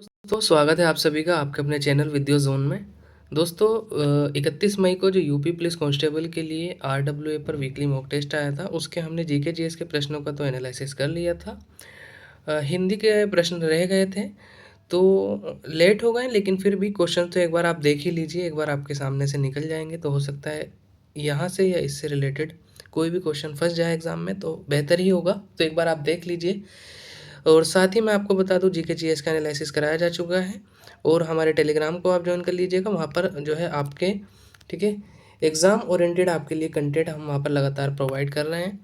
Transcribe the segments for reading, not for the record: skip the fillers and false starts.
दोस्तों स्वागत है आप सभी का आपके अपने चैनल विद्या जोन में। दोस्तों 31 मई को जो यूपी पुलिस कांस्टेबल के लिए आरडब्ल्यूए पर वीकली मॉक टेस्ट आया था उसके हमने जीके जीएस के प्रश्नों का तो एनालिसिस कर लिया था। हिंदी के प्रश्न रह गए थे तो लेट हो गए, लेकिन फिर भी क्वेश्चन तो एक बार आप देख ही लीजिए, एक बार आपके सामने से निकल जाएंगे तो हो सकता है यहाँ से या इससे रिलेटेड कोई भी क्वेश्चन फंस जाए एग्ज़ाम में तो बेहतर ही होगा। तो एक बार आप देख लीजिए। और साथ ही मैं आपको बता दूं जीके जीएस का एनालिसिस कराया जा चुका है और हमारे टेलीग्राम को आप ज्वाइन कर लीजिएगा। वहाँ पर जो है आपके ठीक है एग्ज़ाम ओरिएंटेड आपके लिए कंटेंट हम वहाँ पर लगातार प्रोवाइड कर रहे हैं।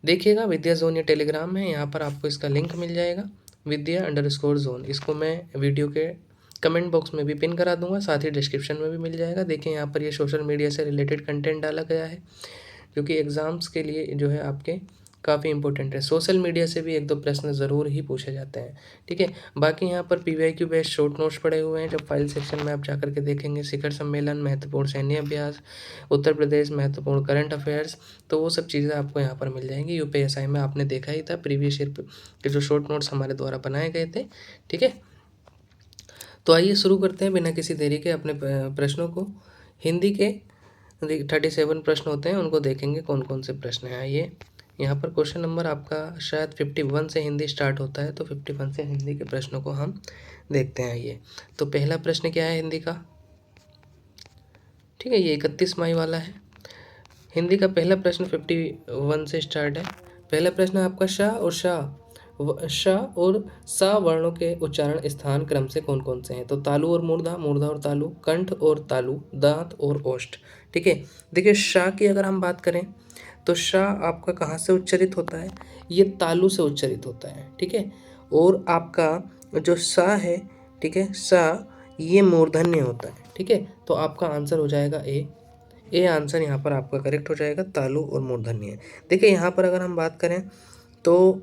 देखिएगा विद्या जोन ये टेलीग्राम है, यहाँ पर आपको इसका लिंक मिल जाएगा विद्या_जोन। इसको मैं वीडियो के कमेंट बॉक्स में भी पिन करा दूंगा, साथ ही डिस्क्रिप्शन में भी मिल जाएगा। देखिए यहाँ पर ये सोशल मीडिया से रिलेटेड कंटेंट डाला गया है क्योंकि एग्ज़ाम्स के लिए जो है आपके काफ़ी इंपॉर्टेंट है। सोशल मीडिया से भी एक दो प्रश्न ज़रूर ही पूछे जाते हैं, ठीक है। बाकी यहाँ पर पीवाईक्यू बेस्ड शॉर्ट नोट्स पड़े हुए हैं, जब फाइल सेक्शन में आप जाकर के देखेंगे शिखर सम्मेलन, महत्वपूर्ण सैन्य अभ्यास, उत्तर प्रदेश, महत्वपूर्ण करंट अफेयर्स, तो वो सब चीज़ें आपको यहाँ पर मिल जाएंगी। यूपीएसआई में आपने देखा ही था प्रीवियस ईयर के जो शॉर्ट नोट्स हमारे द्वारा बनाए गए थे, ठीक है। तो आइए शुरू करते हैं बिना किसी देरी के अपने प्रश्नों को। हिंदी के 37 प्रश्न होते हैं, उनको देखेंगे कौन कौन से प्रश्न हैं। आइए यहाँ पर क्वेश्चन नंबर आपका शायद 51 से हिंदी स्टार्ट होता है, तो 51 से हिंदी के प्रश्नों को हम देखते हैं। आइए तो पहला प्रश्न क्या है हिंदी का, ठीक है, ये 31 मई वाला है। हिंदी का पहला प्रश्न 51 से स्टार्ट है। पहला प्रश्न आपका शाह और सा वर्णों के उच्चारण स्थान क्रम से कौन कौन से हैं। तो तालु और मूर्धा, मूर्धा और तालु, कंठ और तालु, दांत और ओष्ठ, ठीक है। देखिए शाह की अगर हम बात करें तो शाह आपका कहाँ से उच्चारित होता है, ये तालु से उच्चारित होता है, ठीक है। और आपका जो सा है, ठीक है, सा ये मूर्धन्य होता है, ठीक है। तो आपका आंसर हो जाएगा ए आंसर यहाँ पर आपका करेक्ट हो जाएगा, तालु और मूर्धन्य। देखिए यहाँ पर अगर हम बात करें तो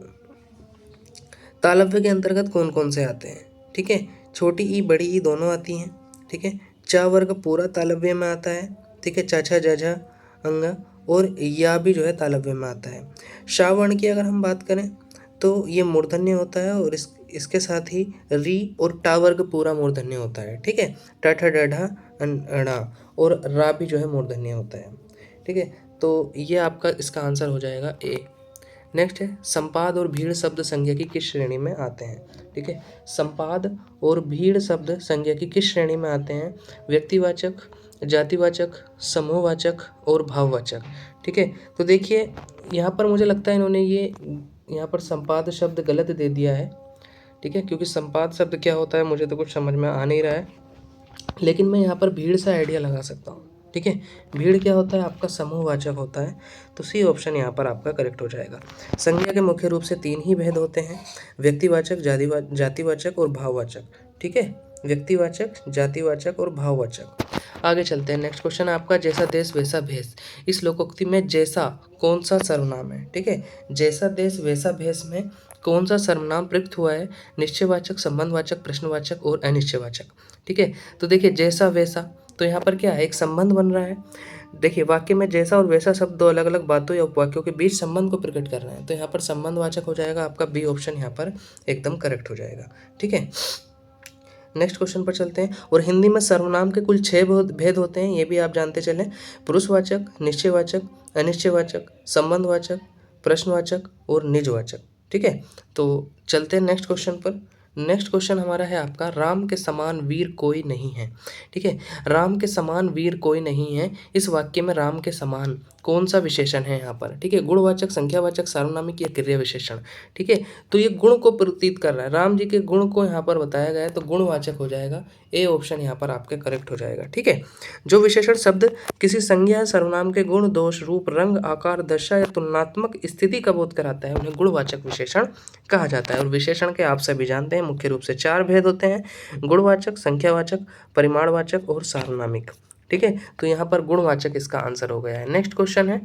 तालव्य के अंतर्गत कौन कौन से आते हैं, ठीक है। छोटी ई बड़ी ई दोनों आती हैं, ठीक है। चा वर्ग पूरा तालव्य में आता है, ठीक है। चाचा जाझा अंग और या भी जो है तालव्य में आता है। शावर्ण की अगर हम बात करें तो ये मूर्धन्य होता है और इसके साथ ही री और टा वर्ग पूरा मूर्धन्य होता है, ठीक है। टाठा डाढ़ा अणा और रा भी जो है मूर्धन्य होता है, ठीक है। तो ये आपका इसका आंसर हो जाएगा ए। नेक्स्ट है संपाद और भीड़ शब्द संज्ञा की किस श्रेणी में आते हैं, ठीक है। संपाद और भीड़ शब्द संज्ञा की किस श्रेणी में आते हैं, व्यक्तिवाचक, जातिवाचक, समूहवाचक और भाववाचक, ठीक है। तो देखिए यहाँ पर मुझे लगता है इन्होंने ये यहाँ पर संपाद शब्द गलत दे दिया है, ठीक है, क्योंकि संपाद शब्द क्या होता है मुझे तो कुछ समझ में आ नहीं रहा है, लेकिन मैं यहाँ पर भीड़ से आइडिया लगा सकता हूँ, ठीक है। भीड़ क्या होता है आपका समूहवाचक होता है, तो सी ऑप्शन यहाँ पर आपका करेक्ट हो जाएगा। संज्ञा के मुख्य रूप से 3 ही भेद होते हैं, व्यक्तिवाचक, जातिवाचक और भाववाचक, ठीक है। व्यक्तिवाचक, जातिवाचक और भाववाचक। आगे चलते हैं। नेक्स्ट क्वेश्चन आपका जैसा देश वैसा भेष, इस लोकोक्ति में जैसा कौन सा सर्वनाम है, ठीक है। जैसा देश वैसा भेष में कौन सा सर्वनाम प्रयुक्त हुआ है, निश्चयवाचक, संबंधवाचक, प्रश्नवाचक और अनिश्चयवाचक, ठीक है। तो देखिए जैसा वैसा, तो यहाँ पर क्या है, एक संबंध बन रहा है। देखिए वाक्य में जैसा और वैसा शब्द दो अलग अलग बातों या उपवाक्यों के बीच संबंध को प्रकट कर रहे हैं, तो यहाँ पर संबंधवाचक हो जाएगा आपका बी ऑप्शन यहाँ पर एकदम करेक्ट हो जाएगा, ठीक है। नेक्स्ट क्वेश्चन पर चलते हैं। और हिंदी में सर्वनाम के कुल 6 भेद होते हैं, ये भी आप जानते चलें, पुरुषवाचक, निश्चयवाचक, अनिश्चयवाचक, संबंधवाचक, प्रश्नवाचक और निजवाचक, ठीक है। तो चलते हैं नेक्स्ट क्वेश्चन पर। नेक्स्ट क्वेश्चन हमारा है आपका राम के समान वीर कोई नहीं है, ठीक है। राम के समान वीर कोई नहीं है, इस वाक्य में राम के समान कौन सा विशेषण है यहाँ पर, ठीक है। गुणवाचक, संख्यावाचक, सार्वनामिक या क्रिया विशेषण, ठीक है। तो ये गुण को प्रतीत कर रहा है, राम जी के गुण को यहाँ पर बताया गया है, तो गुणवाचक हो जाएगा, ए ऑप्शन यहाँ पर आपके करेक्ट हो जाएगा, ठीक है। जो विशेषण शब्द किसी संज्ञा या सर्वनाम के गुण, दोष, रूप, रंग, आकार, दशा या तुलनात्मक स्थिति का बोध कराता है उन्हें गुणवाचक विशेषण कहा जाता है। और विशेषण के आप सभी जानते हैं मुख्य रूप से 4 भेद होते हैं, गुणवाचक, संख्यावाचक, परिमाणवाचक और सार्वनामिक, ठीक है। तो यहाँ पर गुणवाचक इसका आंसर हो गया है। नेक्स्ट क्वेश्चन है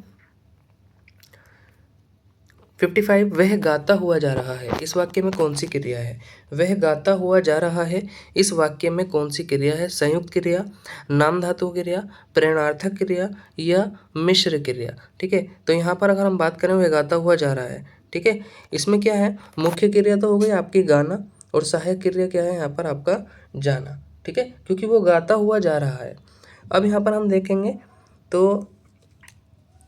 55, वह गाता हुआ जा रहा है, इस वाक्य में कौन सी क्रिया है। वह गाता हुआ जा रहा है, इस वाक्य में कौन सी क्रिया है, संयुक्त क्रिया, नाम धातु क्रिया, प्रेरणार्थक क्रिया या मिश्र क्रिया, ठीक है। तो यहाँ पर अगर हम बात करें वह गाता हुआ जा रहा है, ठीक है, इसमें क्या है, मुख्य क्रिया तो हो गई आपकी गाना और सहायक क्रिया क्या है यहाँ पर आपका जाना, ठीक है, क्योंकि वो गाता हुआ जा रहा है। अब यहाँ पर हम देखेंगे तो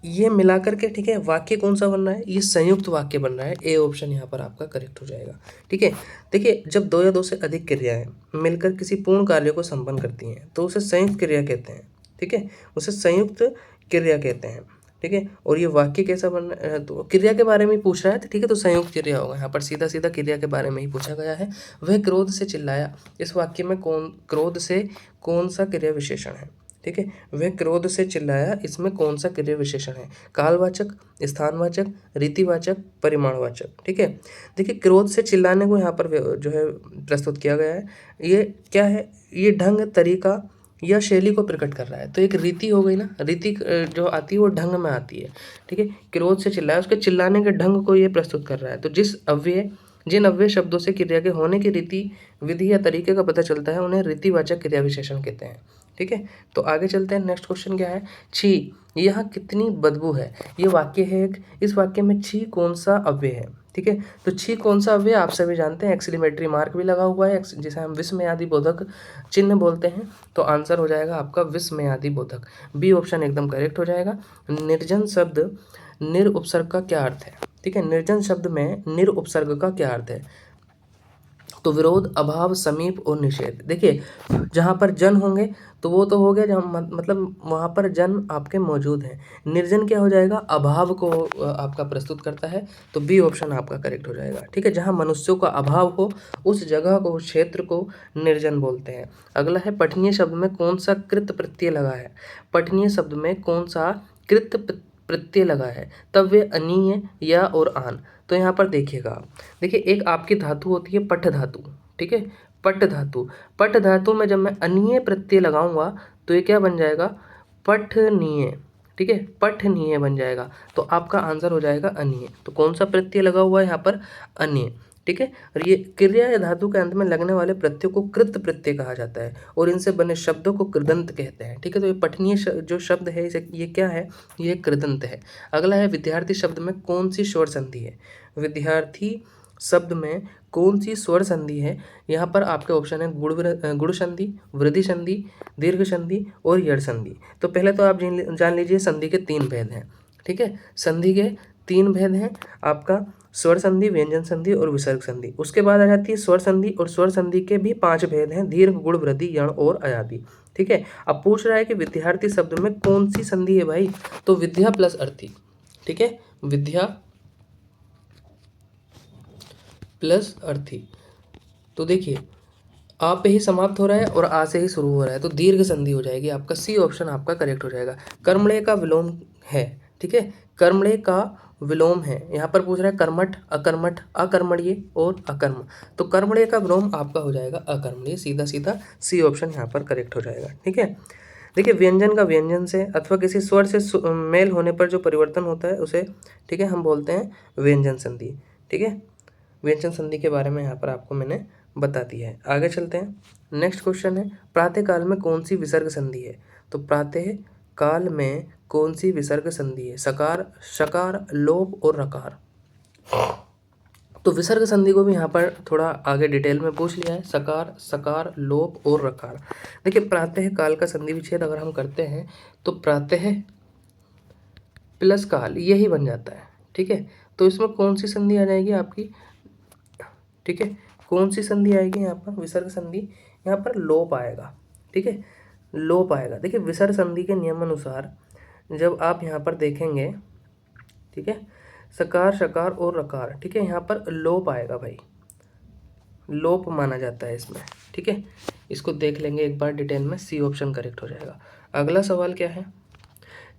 ये मिलाकर के, ठीक है, वाक्य कौन सा बन रहा है, ये संयुक्त वाक्य बन रहा है। ए ऑप्शन यहाँ पर आपका करेक्ट हो जाएगा, ठीक है। देखिए, जब दो या दो से अधिक क्रियाएं मिलकर किसी पूर्ण कार्य को संपन्न करती हैं तो उसे संयुक्त क्रिया कहते हैं, ठीक है, उसे संयुक्त क्रिया कहते हैं, ठीक है। और ये वाक्य कैसा बन रहा है, तो क्रिया के बारे में ही पूछ रहा है, ठीक है, तो संयुक्त क्रिया होगा यहाँ पर, सीधा सीधा क्रिया के बारे में ही पूछा गया है। वह क्रोध से चिल्लाया, इस वाक्य में क्रोध से कौन सा क्रिया विशेषण है, ठीक है, वह क्रोध से चिल्लाया, इसमें कौन सा क्रिया विशेषण है, कालवाचक, स्थानवाचक, रीतिवाचक, परिमाणवाचक, ठीक है। देखिए, क्रोध से चिल्लाने को यहाँ पर जो है प्रस्तुत किया गया है। ये क्या है, ये ढंग, तरीका या शैली को प्रकट कर रहा है। तो एक रीति हो गई ना, रीति जो आती है वो ढंग में आती है, ठीक है। क्रोध से चिल्लाया, उसके चिल्लाने के ढंग को ये प्रस्तुत कर रहा है। तो जिन अव्यय शब्दों से क्रिया के होने की रीति, विधि या तरीके का पता चलता है उन्हें रीतिवाचक क्रिया विशेषण कहते हैं, ठीक है। तो आगे चलते हैं, नेक्स्ट क्वेश्चन क्या है, छी यहाँ कितनी बदबू है। ये वाक्य है एक, इस वाक्य में छी कौन सा अव्यय है, ठीक है। तो छी कौन सा अव्यय आप सभी जानते हैं, एक्सक्लेमेटरी मार्क भी लगा हुआ है, जिसे हम विस्मयादि बोधक चिन्ह बोलते हैं। तो आंसर हो जाएगा आपका विस्मयादि बोधक, बी ऑप्शन एकदम करेक्ट हो जाएगा। निर्जन शब्द निर उपसर्ग का क्या अर्थ है, ठीक है, निर्जन शब्द में निर उपसर्ग का क्या अर्थ है, तो विरोध, अभाव, समीप और निषेध। देखिए, जहाँ पर जन होंगे तो वो तो हो गया जहाँ मतलब वहाँ पर जन आपके मौजूद हैं। निर्जन क्या हो जाएगा, अभाव को आपका प्रस्तुत करता है। तो बी ऑप्शन आपका करेक्ट हो जाएगा, ठीक है, जहाँ मनुष्यों का अभाव हो उस जगह को, उस क्षेत्र को निर्जन बोलते हैं। अगला है, पठनीय शब्द में कौन सा कृत प्रत्यय लगा है, पठनीय शब्द में कौन सा कृत प्रत्यय लगा है, तब वे अनीय, या और आन। तो यहाँ पर देखिएगा, देखिए, एक आपकी धातु होती है पठ धातु, ठीक है, पट धातु। पट धातु में जब मैं अनीय प्रत्यय लगाऊंगा तो ये क्या बन जाएगा, पठनीय, ठीक है, पठनीय बन जाएगा। तो आपका आंसर हो जाएगा अनीय। तो कौन सा प्रत्यय लगा हुआ है यहाँ पर, अनीय, ठीक है। और ये क्रिया या धातु के अंत में लगने वाले प्रत्यय को कृत प्रत्यय कहा जाता है और इनसे बने शब्दों को कृदंत कहते हैं, ठीक है। तो ये पठनीय जो शब्द है, इसे ये क्या है, ये कृदंत है। अगला है, विद्यार्थी शब्द में कौन सी स्वर संधि है, विद्यार्थी शब्द में कौन सी स्वर संधि है। यहाँ पर आपके ऑप्शन है गुण संधि, वृद्धि संधि, दीर्घ संधि और यड़ संधि। तो पहले तो आप जान लीजिए संधि के 3 भेद हैं, ठीक है, संधि के 3 भेद हैं आपका, स्वर संधि, व्यंजन संधि और विसर्ग संधि। उसके बाद आ जाती है स्वर संधि, और स्वर संधि के भी 5 भेद हैं, दीर्घ, गुण, वृद्धि, यण और अयादि, ठीक है। अब पूछ रहा है कि विद्यार्थी शब्द में कौन सी संधि है भाई, तो विद्या प्लस अर्थी, ठीक है, विद्या प्लस अर्थी। तो देखिए, आ पे ही समाप्त हो रहा है और आ से ही शुरू हो रहा है, तो दीर्घ संधि हो जाएगी आपका, सी ऑप्शन आपका करेक्ट हो जाएगा। कर्मण्य का विलोम है, ठीक है, कर्मण्य का विलोम है। यहाँ पर पूछ रहा है कर्मठ, अकर्मठ, अकर्मण्य और अकर्म। तो कर्मण्य का विलोम आपका हो जाएगा अकर्मण्य, सीधा सीधा सी ऑप्शन यहाँ पर करेक्ट हो जाएगा, ठीक है। देखिए, व्यंजन का व्यंजन से अथवा किसी स्वर से मेल होने पर जो परिवर्तन होता है उसे, ठीक है, हम बोलते हैं व्यंजन संधि, ठीक है। व्यंजन संधि के बारे में यहाँ पर आपको मैंने बता दिया है। आगे चलते हैं, नेक्स्ट क्वेश्चन है, प्रातः काल में कौन सी विसर्ग संधि है, तो प्रातः काल में कौन सी विसर्ग संधि है, सकार, शकार, लोप और रकार। तो विसर्ग संधि को भी यहाँ पर थोड़ा आगे डिटेल में पूछ लिया है, सकार, सकार, लोप और रकार। देखिए, प्रातः काल का संधि विच्छेद अगर हम करते हैं तो प्रातः प्लस काल यही बन जाता है, ठीक है। तो इसमें कौन सी संधि आ जाएगी आपकी, ठीक है, कौन सी संधि आएगी यहाँ पर, विसर्ग संधि, यहाँ पर लोप आएगा, ठीक है, लोप आएगा। देखिए, विसर्ग संधि के नियम अनुसार जब आप यहाँ पर देखेंगे, ठीक है, सकार, शकार और रकार, ठीक है, यहाँ पर लोप आएगा भाई, लोप माना जाता है इसमें, ठीक है। इसको देख लेंगे एक बार डिटेल में, सी ऑप्शन करेक्ट हो जाएगा। अगला सवाल क्या है,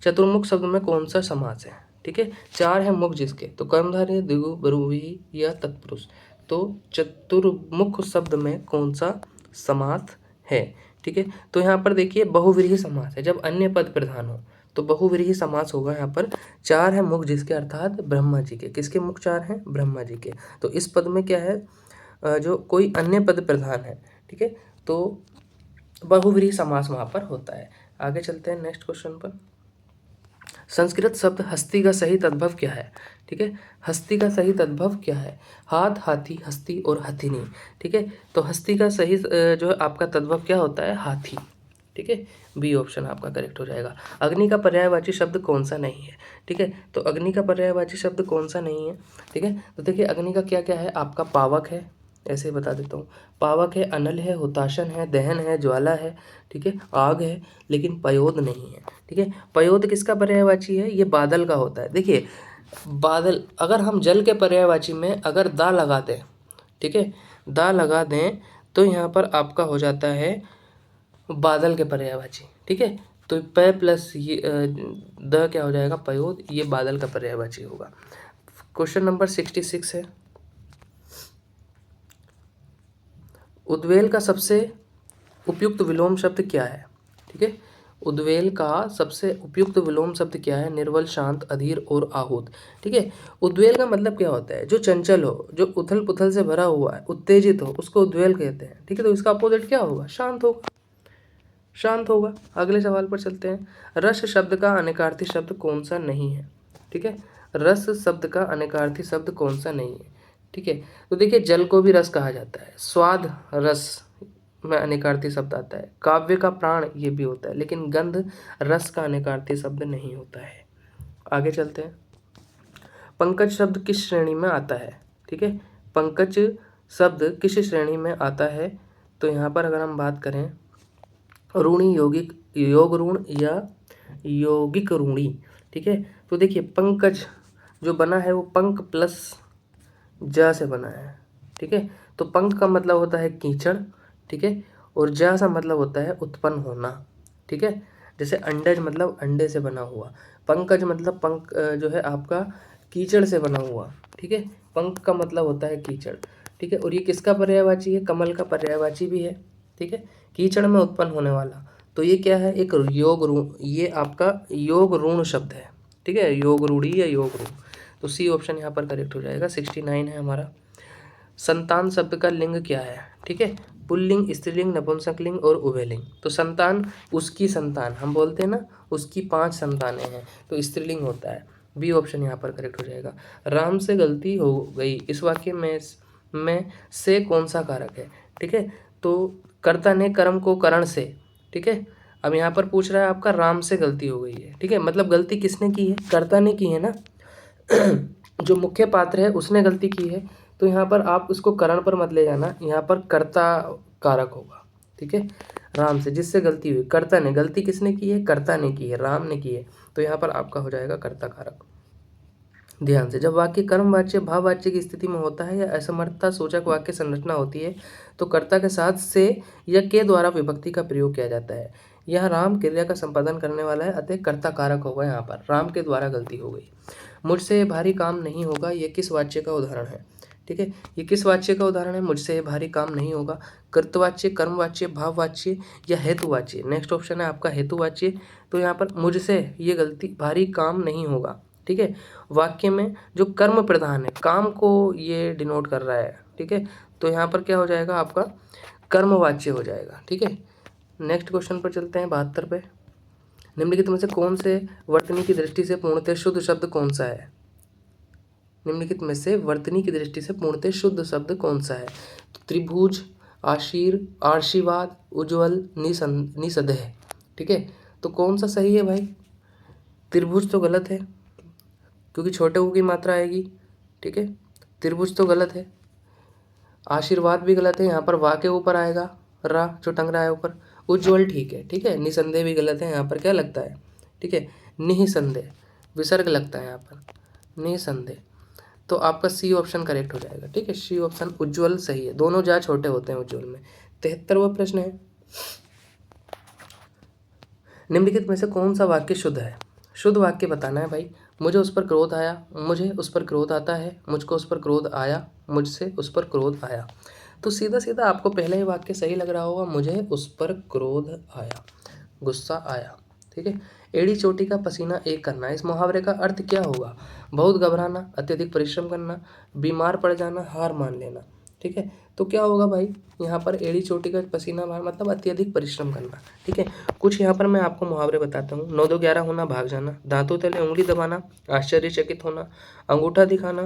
चतुर्मुख शब्द में कौन सा समास है, ठीक है, 4 है मुख जिसके, तो कर्मधारय, द्विगु, बहुव्रीहि या तत्पुरुष। तो चतुर्मुख शब्द में कौन सा समास है, ठीक है। तो यहाँ पर देखिए, बहुव्रीहि समास है, जब अन्य पद प्रधान हो तो बहुव्रीहि समास होगा। यहाँ पर 4 है मुख जिसके, अर्थात ब्रह्मा जी के, किसके मुख 4 हैं, ब्रह्मा जी के। तो इस पद में क्या है, जो कोई अन्य पद प्रधान है, ठीक है, तो बहुव्रीहि समास वहाँ पर होता है। आगे चलते हैं नेक्स्ट क्वेश्चन पर, संस्कृत शब्द हस्ती का सही तद्भव क्या है? ठीक है, हस्ती का सही तद्भव क्या है? हाथ, हाथी, हस्ती और हथिनी। ठीक है, तो हस्ती का सही जो है आपका तद्भव क्या होता है? हाथी। ठीक है, बी ऑप्शन आपका करेक्ट हो जाएगा। अग्नि का पर्यायवाची शब्द कौन सा नहीं है? ठीक है, तो अग्नि का पर्यायवाची शब्द कौन सा नहीं है? ठीक है, तो देखिए अग्नि का क्या क्या है? आपका पावक है, ऐसे ही बता देता हूँ, पावक है, अनल है, हुताशन है, दहन है, ज्वाला है, ठीक है, आग है, लेकिन पयोद नहीं है। ठीक है, पयोद किसका पर्यायवाची है? ये बादल का होता है। देखिए बादल, अगर हम जल के पर्यायवाची में अगर दा लगा दें, ठीक है, दा लगा दें तो यहाँ पर आपका हो जाता है बादल के पर्यायवाची। ठीक है, तो प प्लस ये द क्या हो जाएगा? पयोद, ये बादल का पर्यायवाची होगा। क्वेश्चन नंबर 66 है, उद्वेल का सबसे उपयुक्त विलोम शब्द क्या है? ठीक है, उद्वेल का सबसे उपयुक्त विलोम शब्द क्या है? निर्बल, शांत, अधीर और आहूत। ठीक है, उद्वेल का मतलब क्या होता है? जो चंचल हो, जो उथल पुथल से भरा हुआ है, उत्तेजित हो, उसको उद्वेल कहते हैं। ठीक है, तो इसका अपोजिट क्या होगा? शांत होगा, शांत होगा। अगले सवाल पर चलते हैं, रस शब्द का अनेकार्थी शब्द कौन सा नहीं है? ठीक है, रस शब्द का अनेकार्थी शब्द कौन सा नहीं है? ठीक है, तो देखिए जल को भी रस कहा जाता है, स्वाद रस में अनेकार्थी शब्द आता है, काव्य का प्राण ये भी होता है, लेकिन गंध रस का अनेकार्थी शब्द नहीं होता है। आगे चलते हैं, पंकज शब्द किस श्रेणी में आता है? ठीक है, पंकज शब्द किस श्रेणी में आता है? तो यहाँ पर अगर हम बात करें ऋणी, यौगिक, योग ऋण या यौगिक ऋणी। ठीक है, तो देखिए पंकज जो बना है वो पंक प्लस ज से बना है। ठीक है, तो पंक का मतलब होता है कीचड़, ठीक है, और ज सा मतलब होता है उत्पन्न होना। ठीक है, जैसे अंडज मतलब अंडे से बना हुआ, पंकज मतलब पंक जो है आपका कीचड़ से बना हुआ। ठीक है, पंक का मतलब होता है कीचड़। ठीक है, और ये किसका पर्यायवाची है? कमल का पर्यायवाची भी है। ठीक है, कीचड़ में उत्पन्न होने वाला, तो ये क्या है? एक योग ऋण, ये आपका योग ऋण शब्द है। ठीक है, योग रूढ़ी या योग ऋण, तो सी ऑप्शन यहाँ पर करेक्ट हो जाएगा। 69 है हमारा। संतान शब्द का लिंग क्या है? ठीक है, पुल्लिंग, स्त्रीलिंग, नपुंसकलिंग और उभयलिंग। तो संतान, उसकी संतान हम बोलते हैं ना, उसकी 5 संतानें हैं, तो स्त्रीलिंग होता है। बी ऑप्शन यहाँ पर करेक्ट हो जाएगा। राम से गलती हो गई, इस वाक्य में से कौन सा कारक है? ठीक है, तो कर्ता ने कर्म को करण से, ठीक है, अब यहाँ पर पूछ रहा है आपका राम से गलती हो गई है। ठीक है, मतलब गलती किसने की है? कर्ता ने की है ना जो मुख्य पात्र है उसने गलती की है, तो यहाँ पर आप उसको करण पर मत ले जाना, यहाँ पर कर्ता कारक होगा। ठीक है, राम से जिससे गलती हुई, कर्ता ने, गलती किसने की है? कर्ता ने की है, राम ने की है, तो यहाँ पर आपका हो जाएगा कर्ता कारक। ध्यान से, जब वाक्य कर्मवाच्य भाववाच्य की स्थिति में होता है या असमर्थता सूचक वाक्य संरचना होती है तो कर्ता के साथ से या के द्वारा विभक्ति का प्रयोग किया जाता है। यह राम क्रिया का संपादन करने वाला है, अतः कर्ता कारक होगा। यहाँ पर राम के द्वारा गलती हो गई। मुझसे ये भारी काम नहीं होगा, ये किस वाच्य का उदाहरण है? ठीक है, ये किस वाच्य का उदाहरण है? मुझसे ये भारी काम नहीं होगा। कर्तवाच्य, कर्मवाच्य, भाववाच्य या हेतुवाच्य? नेक्स्ट ऑप्शन है आपका हेतुवाच्य। तो यहाँ पर मुझसे ये गलती भारी काम नहीं होगा। ठीक है, वाक्य में जो कर्म प्रधान है, काम को ये डिनोट कर रहा है। ठीक है, तो यहाँ पर क्या हो जाएगा आपका? कर्मवाच्य हो जाएगा। ठीक है, नेक्स्ट क्वेश्चन पर चलते हैं, 72 पे। निम्नलिखित में से कौन से वर्तनी की दृष्टि से पूर्णतः शुद्ध शब्द कौन सा है? निम्नलिखित में से वर्तनी की दृष्टि से पूर्णतः शुद्ध शब्द कौन सा है? तो त्रिभुज, आशीर्वाद, उज्ज्वल, निसंदेह। ठीक है, तो कौन सा सही है भाई? त्रिभुज तो गलत है क्योंकि छोटे ऊ की मात्रा आएगी। ठीक है, त्रिभुज तो गलत है। आशीर्वाद भी गलत है, यहाँ पर वाह के ऊपर आएगा रा जो टंग रहा है ऊपर। उज्ज्वल ठीक है। ठीक है, निसंदेह भी गलत है, यहाँ पर क्या लगता है? ठीक है, निसंदेह विसर्ग लगता है यहाँ पर, निसंदेह। तो आपका सी ऑप्शन करेक्ट हो जाएगा। ठीक है, सी ऑप्शन उज्ज्वल सही है, दोनों जा छोटे होते हैं उज्ज्वल में। 73वां प्रश्न है, निम्नलिखित में से कौन सा वाक्य शुद्ध है? शुद्ध वाक्य बताना है भाई। मुझे उस पर क्रोध आया, मुझे उस पर क्रोध आता है, मुझको उस पर क्रोध आया, मुझसे उस पर क्रोध आया। तो सीधा सीधा आपको पहला ही वाक्य सही लग रहा होगा, मुझे उस पर क्रोध आया, गुस्सा आया। ठीक है, एड़ी चोटी का पसीना एक करना, इस मुहावरे का अर्थ क्या होगा? बहुत घबराना, अत्यधिक परिश्रम करना, बीमार पड़ जाना, हार मान लेना। ठीक है, तो तो क्या होगा भाई, यहाँ पर एड़ी चोटी का पसीना बहाना मतलब अत्यधिक परिश्रम करना। ठीक है, कुछ यहाँ पर मैं आपको मुहावरे बताता हूँ। 9 2 11 होना, भाग जाना, दांतों तले उंगली दबाना, आश्चर्यचकित होना, अंगूठा दिखाना,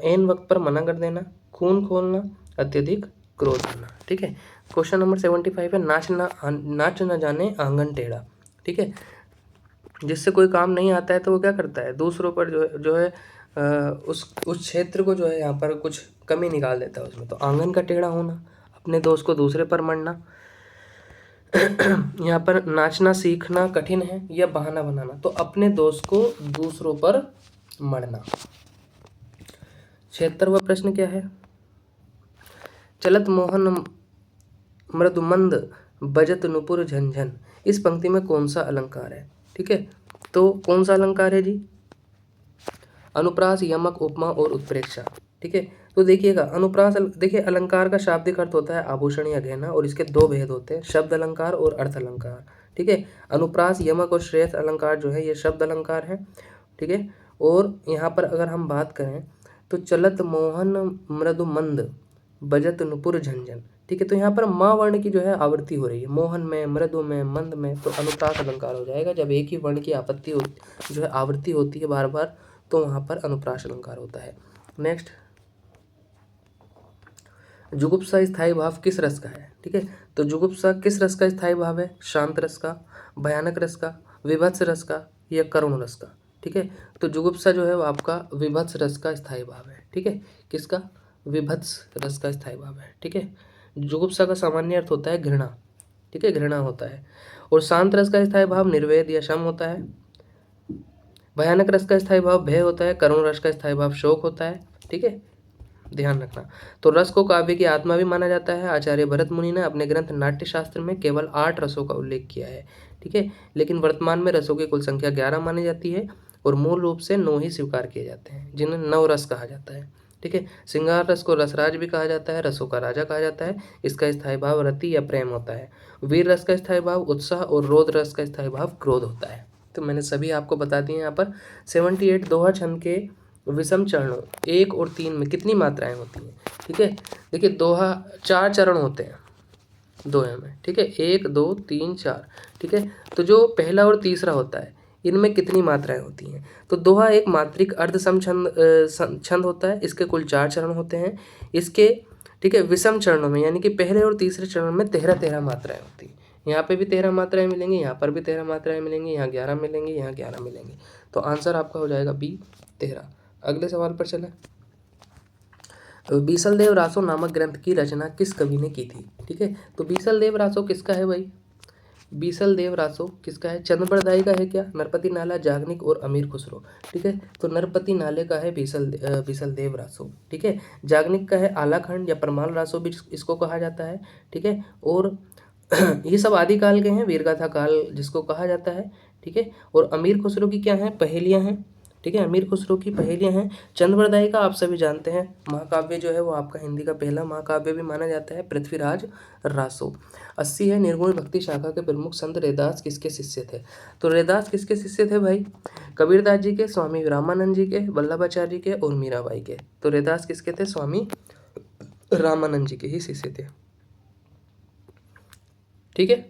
एन वक्त पर मना कर देना, खून खोलना, अत्यधिक क्रोध आना। ठीक है, क्वेश्चन नंबर 75 है, नाच ना जाने आंगन टेढ़ा। ठीक है, जिससे कोई काम नहीं आता है तो वो क्या करता है, दूसरों पर जो है उस क्षेत्र को जो है यहाँ पर कुछ कमी निकाल देता है उसमें। तो आंगन का टेढ़ा होना, अपने दोस्त को दूसरे पर मरना, यहाँ पर नाचना सीखना कठिन है या बहाना बनाना, तो अपने दोस्त को दूसरों पर मरना। 76वां प्रश्न क्या है, चलत मोहन मृदुमंद बजत नुपुर झंझन, इस पंक्ति में कौन सा अलंकार है। ठीक है, तो कौन सा अलंकार है जी, अनुप्रास, यमक, उपमा और उत्प्रेक्षा। ठीक है, तो देखिएगा अनुप्रास, देखिए अलंकार का शाब्दिक अर्थ होता है आभूषण या गहना, और इसके दो भेद होते हैं, शब्द अलंकार और अर्थ अलंकार। ठीक है, अनुप्रास, यमक और श्रेयस अलंकार जो है ये शब्द अलंकार है। ठीक है, और यहाँ पर अगर हम बात करें तो चलत मोहन मृदु मंद बजत नुपुर झंझन। ठीक है, तो यहाँ पर माँ वर्ण की जो है आवृत्ति हो रही है, मोहन में, मृदु में, मंद में, तो अनुप्रास अलंकार हो जाएगा। जब एक ही वर्ण की आपत्ति जो है आवृत्ति होती है बार बार, तो वहाँ पर अनुप्रास अलंकार होता है। नेक्स्ट, जुगुप्सा स्थायी भाव किस रस का है। ठीक है, तो जुगुप्सा किस रस का स्थायी भाव है, शांत रस का, भयानक रस का, विभत्स रस का या करुण रस का। ठीक है, तो जुगुप्सा जो है वो आपका विभत्स रस का स्थायी भाव है। ठीक है, किसका, विभत्स रस का स्थायी भाव है। ठीक है, जुगुप्सा का सामान्य अर्थ होता है घृणा। ठीक है, घृणा होता है। और शांत रस का स्थायी भाव निर्वेद या शम होता है। भयानक रस का स्थायी भाव भय होता है। करुण रस का स्थायी भाव शोक होता है। ठीक है, ध्यान रखना। तो रस को काव्य की आत्मा भी माना जाता है। आचार्य भरत मुनि ने अपने ग्रंथ नाट्य शास्त्र में केवल 8 रसों का उल्लेख किया है। ठीक है, लेकिन वर्तमान में रसों की कुल संख्या 11 मानी जाती है और मूल रूप से 9 ही स्वीकार किए जाते हैं, जिन्हें नव रस कहा जाता है। ठीक है, श्रृंगार रस को रसराज भी कहा जाता है, रसों का राजा कहा जाता है। इसका स्थायी भाव रति या प्रेम होता है। वीर रस का स्थायी भाव उत्साह और रौद्र रस का स्थायी भाव क्रोध होता है। तो मैंने सभी आपको बता दिए यहाँ पर। 78 दोहा छंद के विषम चरणों 1 और 3 में कितनी मात्राएं होती हैं। ठीक है, देखिए दोहा 4 चरण होते हैं दोहे में। ठीक है, 1 2 3 4। ठीक है, तो जो पहला और तीसरा होता है इनमें कितनी मात्राएं होती हैं। तो दोहा एक मात्रिक अर्ध सम छंद होता है। इसके कुल 4 चरण होते हैं। इसके ठीक है विषम चरणों में यानी कि पहले और तीसरे चरण में 13 मात्राएं होती हैं। यहाँ पे भी 13 मात्राएं मिलेंगी, यहाँ पर भी 13 मात्राएं मिलेंगी, यहाँ 11 मिलेंगी, यहाँ 11 मिलेंगी। तो आंसर आपका हो जाएगा बी 13। अगले सवाल पर चलें। बीसल देव रासो नामक ग्रंथ की रचना किस कवि ने की थी। ठीक है, तो बीसल देव रासो किसका है भाई, बीसल देव रासो किसका है, चंद्रप्रदायी का है क्या, नरपति नाला, जागनिक और अमीर खुसरो। ठीक है, तो नरपति नाले का है बीसल देव रासो। ठीक है, जागनिक का है आलाखंड या परमाल रासो भी इसको कहा जाता है। ठीक है, और ये सब आदिकाल के हैं, वीरगाथा काल जिसको कहा जाता है। ठीक है, और अमीर खुसरो की क्या है, पहेलियां हैं। ठीक है, अमीर खुसरो की पहेलियां हैं। चंद्रप्रदायी का आप सभी जानते हैं, महाकाव्य जो है वो आपका हिंदी का पहला महाकाव्य भी माना जाता है, पृथ्वीराज रासो। 80 है, निर्गुण भक्ति शाखा के प्रमुख संत रैदास किसके शिष्य थे। तो रैदास किसके शिष्य थे भाई, कबीरदास जी के, स्वामी रामानंद जी के, वल्लभाचार्य जी के और मीराबाई के। तो रैदास किसके थे, स्वामी रामानंद जी के ही शिष्य थे। ठीक है,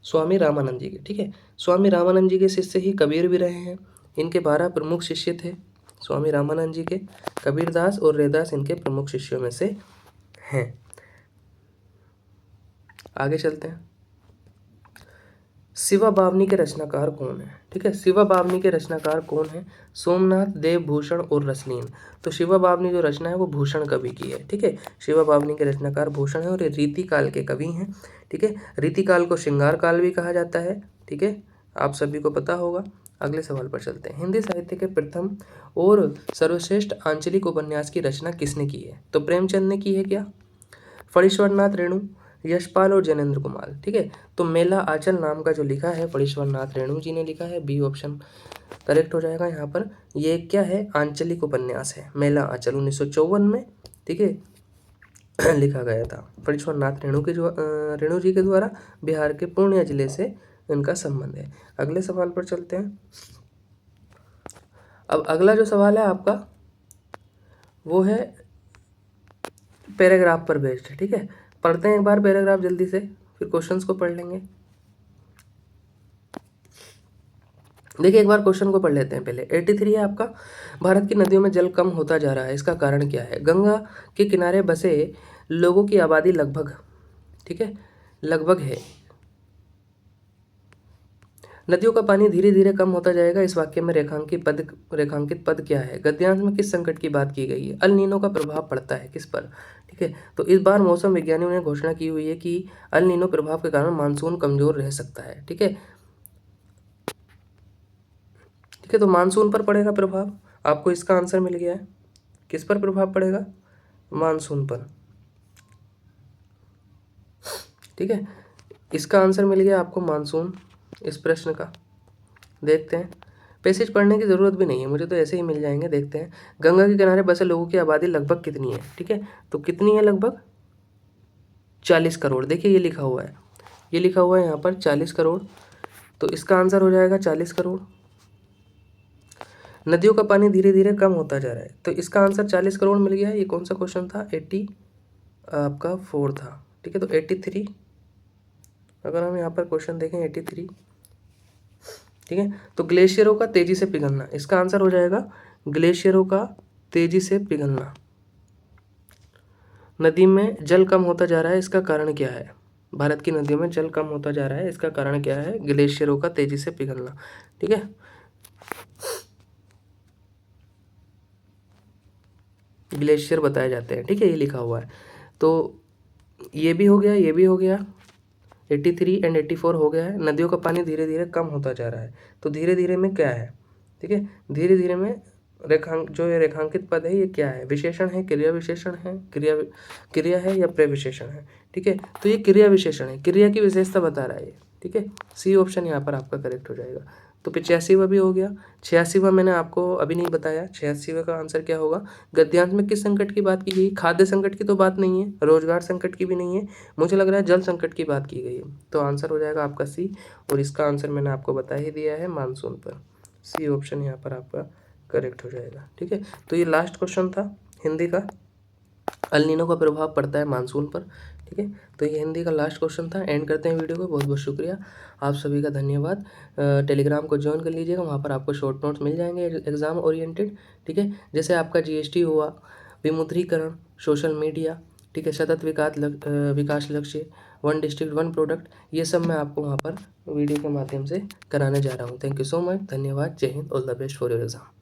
स्वामी रामानंद जी के। ठीक है, स्वामी रामानंद जी के शिष्य ही कबीर भी रहे हैं। इनके 12 प्रमुख शिष्य थे स्वामी रामानंद जी के। कबीरदास और रैदास इनके प्रमुख शिष्यों में से हैं। आगे चलते हैं। शिवा बावनी के रचनाकार कौन है। ठीक है, शिवा बावनी के रचनाकार कौन है, सोमनाथ, देवभूषण और रसलीन। तो शिवा बावनी जो रचना है वो भूषण कवि की है। ठीक है, शिवा बावनी के रचनाकार भूषण है और ये रीति काल के कवि हैं। ठीक है, रीति काल को श्रृंगार काल भी कहा जाता है। ठीक है, आप सभी को पता होगा। अगले सवाल पर चलते हैं। हिंदी साहित्य के प्रथम और सर्वश्रेष्ठ आंचलिक उपन्यास की रचना किसने की है। तो प्रेमचंद ने की है क्या, फणीश्वरनाथ रेणु, यशपाल और जैनेन्द्र कुमार। ठीक है, तो मेला आंचल नाम का जो लिखा है फणीश्वरनाथ रेणु जी ने लिखा है, बी ऑप्शन करेक्ट हो जाएगा यहाँ पर। ये क्या है, आंचलिक उपन्यास है, मेला आंचल 1954 में ठीक है लिखा गया था। फणीश्वरनाथ रेणु जी के द्वारा बिहार के पूर्णिया जिले से इनका संबंध है। अगले सवाल पर चलते हैं। अब अगला जो सवाल है आपका वो है पैराग्राफ पर बेस्ड है, ठीक है। पढ़ते हैं एक बार पैराग्राफ जल्दी से, फिर क्वेश्चंस को पढ़ लेंगे। देखिए एक बार क्वेश्चन को पढ़ लेते हैं पहले। 83 है आपका, भारत की नदियों में जल कम होता जा रहा है, इसका कारण क्या है? गंगा के किनारे बसे लोगों की आबादी लगभग, ठीक है, लगभग है। नदियों का पानी धीरे धीरे कम होता जाएगा, इस वाक्य में रेखांकित पद क्या है? गद्यांश में किस संकट की बात की गई है? अल नीनो का प्रभाव पड़ता है किस पर? ठीक है, तो इस बार मौसम विज्ञानियों ने घोषणा की हुई है कि अल नीनो प्रभाव के कारण मानसून कमजोर रह सकता है, ठीक है। ठीक है, तो मानसून पर पड़ेगा प्रभाव, आपको इसका आंसर मिल गया है। किस पर प्रभाव पड़ेगा? मानसून पर, ठीक है। इसका आंसर मिल गया आपको मानसून, इस प्रश्न का। देखते हैं, पैसेज पढ़ने की ज़रूरत भी नहीं है, मुझे तो ऐसे ही मिल जाएंगे। देखते हैं, गंगा के किनारे बसे लोगों की आबादी लगभग कितनी है? ठीक है, तो कितनी है? लगभग 40 करोड़। देखिए ये लिखा हुआ है, ये लिखा हुआ है यहाँ पर 40 करोड़, तो इसका आंसर हो जाएगा 40 करोड़। नदियों का पानी धीरे धीरे कम होता जा रहा है, तो इसका आंसर 40 करोड़ मिल गया है। ये कौन सा क्वेश्चन था? 84 था, ठीक है। तो 83, अगर हम यहाँ पर क्वेश्चन देखें 83, ठीक है। तो ग्लेशियरों का तेजी से पिघलना, इसका आंसर हो जाएगा ग्लेशियरों का तेजी से पिघलना। नदी में जल कम होता जा रहा है, इसका कारण क्या है? भारत की नदियों में जल कम होता जा रहा है, इसका कारण क्या है? ग्लेशियरों का तेजी से पिघलना, ठीक है। ग्लेशियर बताए जाते हैं, ठीक है, ये लिखा हुआ है। तो ये भी हो गया, ये भी हो गया, 83 एंड 84 हो गया है। नदियों का पानी धीरे धीरे कम होता जा रहा है, तो धीरे धीरे में क्या है? ठीक है, धीरे धीरे में जो ये रेखांकित पद है, ये क्या है? विशेषण है, क्रिया विशेषण है, क्रिया है या प्रविशेषण है? ठीक है, तो ये क्रिया विशेषण है, क्रिया की विशेषता बता रहा है ये, ठीक है। सी ऑप्शन यहाँ पर आपका करेक्ट हो जाएगा। तो 85वां भी हो गया। 86वां मैंने आपको अभी नहीं बताया, 86वां का आंसर क्या होगा? गद्यांश में किस संकट की बात की गई? खाद्य संकट की तो बात नहीं है, रोजगार संकट की भी नहीं है, मुझे लग रहा है जल संकट की बात की गई है, तो आंसर हो जाएगा आपका सी। और इसका आंसर मैंने आपको बता ही दिया है, मानसून पर। सी ऑप्शन यहाँ पर आपका करेक्ट हो जाएगा, ठीक है। तो ये लास्ट क्वेश्चन था हिंदी का, अल नीनो का प्रभाव पड़ता है मानसून पर, ठीक है। तो ये हिंदी का लास्ट क्वेश्चन था। एंड करते हैं वीडियो को। बहुत बहुत शुक्रिया आप सभी का, धन्यवाद। टेलीग्राम को ज्वाइन कर लीजिएगा, वहाँ पर आपको शॉर्ट नोट्स मिल जाएंगे एग्जाम ओरिएंटेड, ठीक है। जैसे आपका जीएसटी हुआ, विमुद्रीकरण, सोशल मीडिया, ठीक है, सतत विकास लक्ष्य, वन डिस्ट्रिक्ट वन प्रोडक्ट, ये सब मैं आपको वहाँ पर वीडियो के माध्यम से कराने जा रहा हूँ। थैंक यू सो मच, धन्यवाद, जय Hind, all the best for your exam.